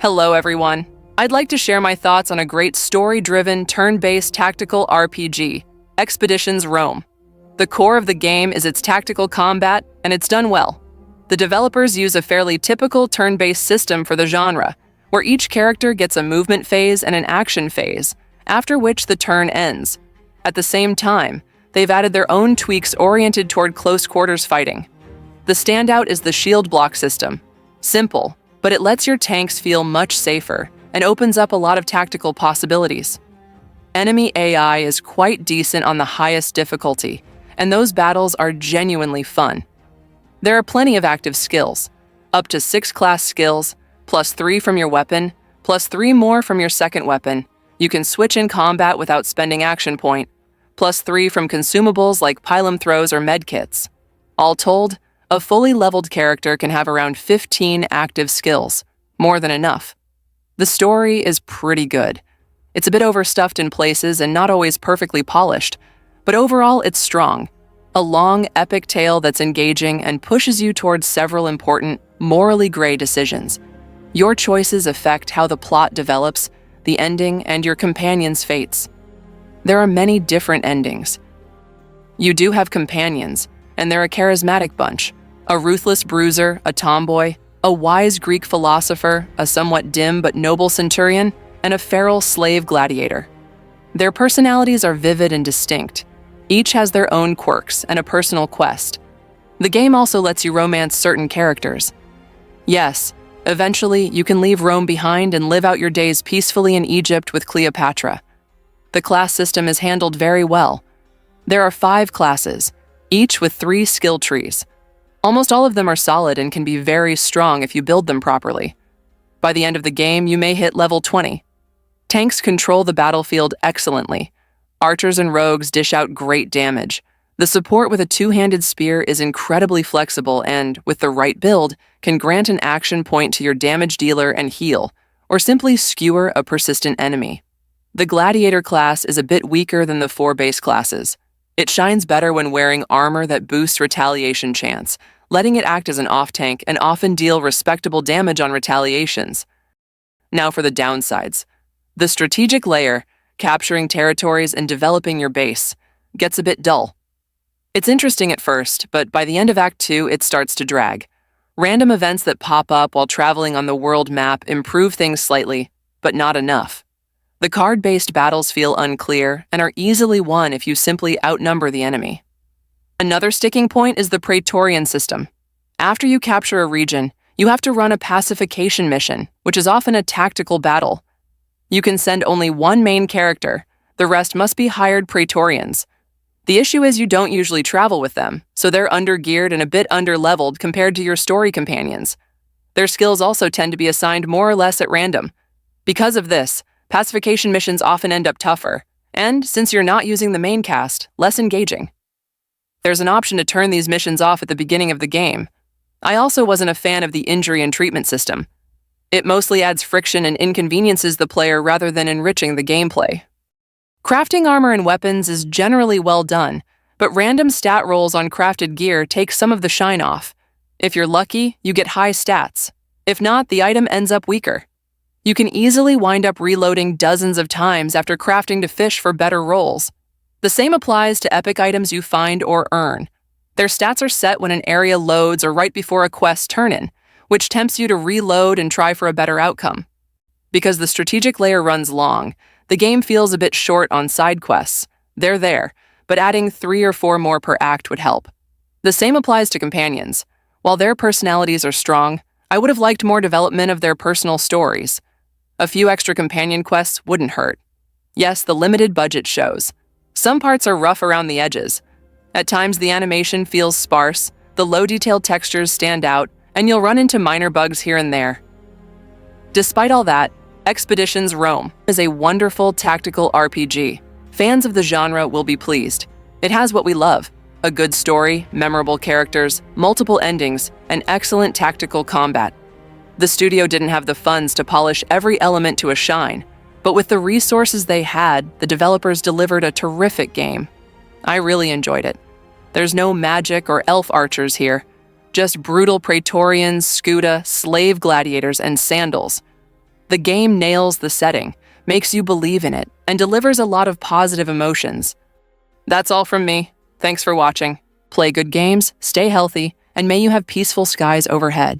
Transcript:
Hello everyone. I'd like to share my thoughts on a great story-driven, turn-based tactical RPG, Expeditions Rome. The core of the game is its tactical combat, and it's done well. The developers use a fairly typical turn-based system for the genre, where each character gets a movement phase and an action phase, after which the turn ends. At the same time, they've added their own tweaks oriented toward close quarters fighting. The standout is the shield block system. Simple, but it lets your tanks feel much safer and opens up a lot of tactical possibilities. Enemy AI is quite decent on the highest difficulty, and those battles are genuinely fun. There are plenty of active skills, up to 6 class skills, plus 3 from your weapon, plus 3 more from your second weapon. You can switch in combat without spending action point, plus 3 from consumables like pylum throws or medkits. All told, a fully leveled character can have around 15 active skills, more than enough. The story is pretty good. It's a bit overstuffed in places and not always perfectly polished, but overall it's strong. A long, epic tale that's engaging and pushes you towards several important, morally gray decisions. Your choices affect how the plot develops, the ending, and your companion's fates. There are many different endings. You do have companions, and they're a charismatic bunch. A ruthless bruiser, a tomboy, a wise Greek philosopher, a somewhat dim but noble centurion, and a feral slave gladiator. Their personalities are vivid and distinct. Each has their own quirks and a personal quest. The game also lets you romance certain characters. Yes, eventually you can leave Rome behind and live out your days peacefully in Egypt with Cleopatra. The class system is handled very well. There are 5 classes, each with 3 skill trees. Almost all of them are solid and can be very strong if you build them properly. By the end of the game, you may hit level 20. Tanks control the battlefield excellently. Archers and rogues dish out great damage. The support with a 2-handed spear is incredibly flexible and, with the right build, can grant an action point to your damage dealer and heal, or simply skewer a persistent enemy. The gladiator class is a bit weaker than the 4 base classes. It shines better when wearing armor that boosts retaliation chance, letting it act as an off-tank and often deal respectable damage on retaliations. Now for the downsides. The strategic layer, capturing territories and developing your base, gets a bit dull. It's interesting at first, but by the end of Act 2, it starts to drag. Random events that pop up while traveling on the world map improve things slightly, but not enough. The card-based battles feel unclear and are easily won if you simply outnumber the enemy. Another sticking point is the Praetorian system. After you capture a region, you have to run a pacification mission, which is often a tactical battle. You can send only one main character. The rest must be hired Praetorians. The issue is you don't usually travel with them, so they're under-geared and a bit under-leveled compared to your story companions. Their skills also tend to be assigned more or less at random. Because of this, pacification missions often end up tougher, and, since you're not using the main cast, less engaging. There's an option to turn these missions off at the beginning of the game. I also wasn't a fan of the injury and treatment system. It mostly adds friction and inconveniences the player rather than enriching the gameplay. Crafting armor and weapons is generally well done, but random stat rolls on crafted gear take some of the shine off. If you're lucky, you get high stats. If not, the item ends up weaker. You can easily wind up reloading dozens of times after crafting to fish for better rolls. The same applies to epic items you find or earn. Their stats are set when an area loads or right before a quest turn-in, which tempts you to reload and try for a better outcome. Because the strategic layer runs long, the game feels a bit short on side quests. They're there, but adding 3 or 4 more per act would help. The same applies to companions. While their personalities are strong, I would have liked more development of their personal stories. A few extra companion quests wouldn't hurt. Yes, the limited budget shows. Some parts are rough around the edges. At times the animation feels sparse, the low-detailed textures stand out, and you'll run into minor bugs here and there. Despite all that, Expeditions Rome is a wonderful tactical RPG. Fans of the genre will be pleased. It has what we love: a good story, memorable characters, multiple endings, and excellent tactical combat. The studio didn't have the funds to polish every element to a shine, but with the resources they had, the developers delivered a terrific game. I really enjoyed it. There's no magic or elf archers here, just brutal Praetorians, Scuda, slave gladiators, and sandals. The game nails the setting, makes you believe in it, and delivers a lot of positive emotions. That's all from me. Thanks for watching. Play good games, stay healthy, and may you have peaceful skies overhead.